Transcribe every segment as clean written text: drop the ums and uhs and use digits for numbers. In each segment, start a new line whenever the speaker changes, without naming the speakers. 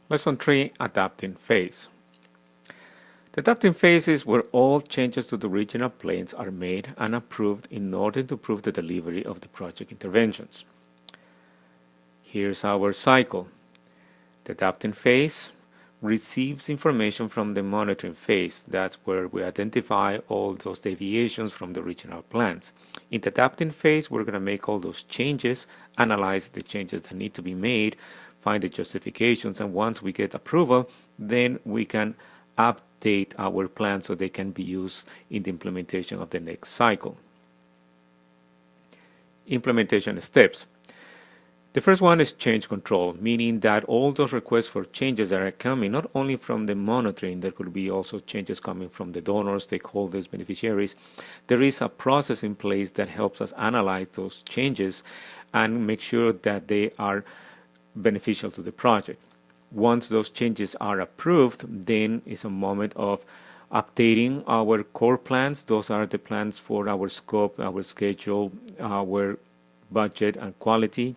Lesson 3, Adapting Phase. The adapting phase is where all changes to the regional plans are made and approved in order to improve the delivery of the project interventions. Here's our cycle. The adapting phase receives information from the monitoring phase. That's where we identify all those deviations from the original plans. In the adapting phase, we're going to make all those changes, analyze the changes that need to be made, find the justifications, and once we get approval, then we can update our plans so they can be used in the implementation of the next cycle. Implementation steps. The first one is change control, meaning that all those requests for changes that are coming not only from the monitoring, there could be also changes coming from the donors, stakeholders, beneficiaries. There is a process in place that helps us analyze those changes and make sure that they are beneficial to the project. Once those changes are approved, then it's a moment of updating our core plans. Those are the plans for our scope, our schedule, our budget, and quality.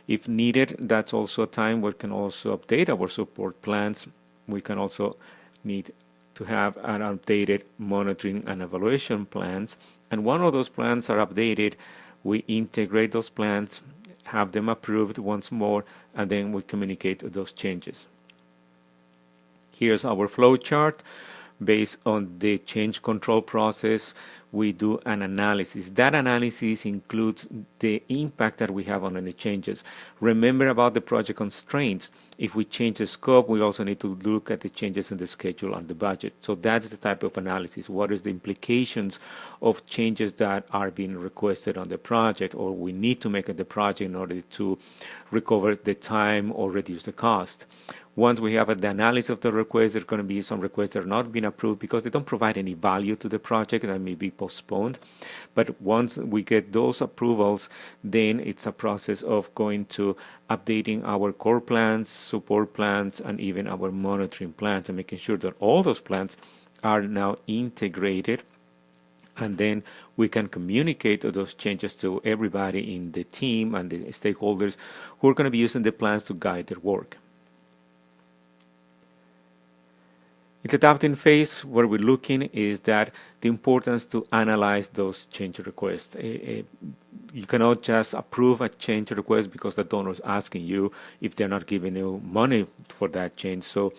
If needed, that's also a time where we can also update our support plans. We can also need to have an updated monitoring and evaluation plans. And one of those plans are updated, we integrate those plans, have them approved once more, and then we communicate those changes. Here's our flow chart. Based on the change control process, we do an analysis. That analysis includes the impact that we have on any changes. Remember about the project constraints. If we change the scope, we also need to look at the changes in the schedule and the budget. So that's the type of analysis. What is the implications of changes that are being requested on the project or we need to make at the project in order to recover the time or reduce the cost? Once we have the analysis of the request, there are going to be some requests that are not being approved because they don't provide any value to the project and may be postponed. But once we get those approvals, then it's a process of going to updating our core plans, support plans, and even our monitoring plans and making sure that all those plans are now integrated. And then we can communicate those changes to everybody in the team and the stakeholders who are going to be using the plans to guide their work. In the adapting phase, where we're looking is that the importance to analyze those change requests. You cannot just approve a change request because the donor is asking you if they're not giving you money for that change. So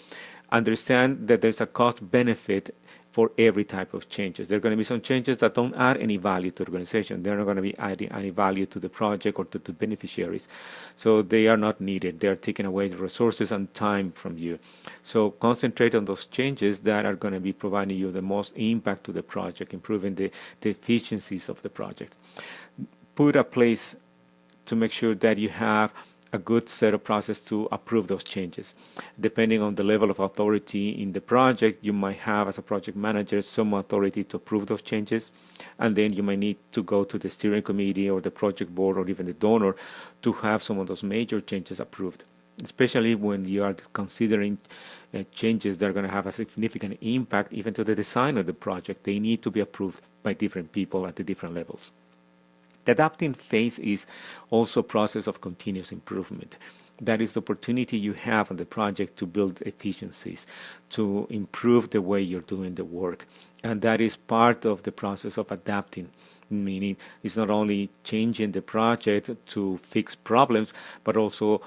understand that there's a cost benefit for every type of changes. There are going to be some changes that don't add any value to the organization. They're not going to be adding any value to the project or to the beneficiaries. So they are not needed. They are taking away the resources and time from you. So concentrate on those changes that are going to be providing you the most impact to the project, improving the efficiencies of the project. Put a place to make sure that you have a good set of process to approve those changes. Depending on the level of authority in the project, you might have as a project manager some authority to approve those changes, and then you might need to go to the steering committee or the project board or even the donor to have some of those major changes approved, especially when you are considering changes that are going to have a significant impact even to the design of the project. They need to be approved by different people at the different levels. The adapting phase is also a process of continuous improvement. That is the opportunity you have on the project to build efficiencies, to improve the way you're doing the work. And that is part of the process of adapting, meaning it's not only changing the project to fix problems, but also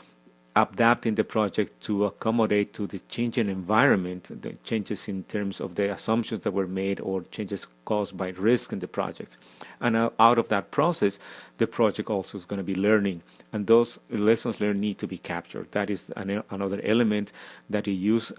adapting the project to accommodate to the changing environment, the changes in terms of the assumptions that were made or changes caused by risk in the project. And out of that process, the project also is going to be learning. And those lessons learned need to be captured. That is another element that you use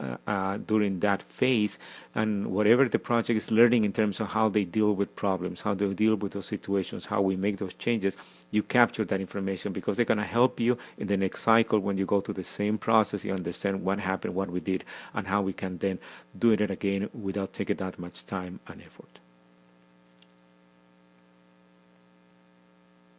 during that phase. And whatever the project is learning in terms of how they deal with problems, how they deal with those situations, how we make those changes, you capture that information because they're going to help you in the next cycle. When you go through the same process, you understand what happened, what we did, and how we can then do it again without taking that much time and effort.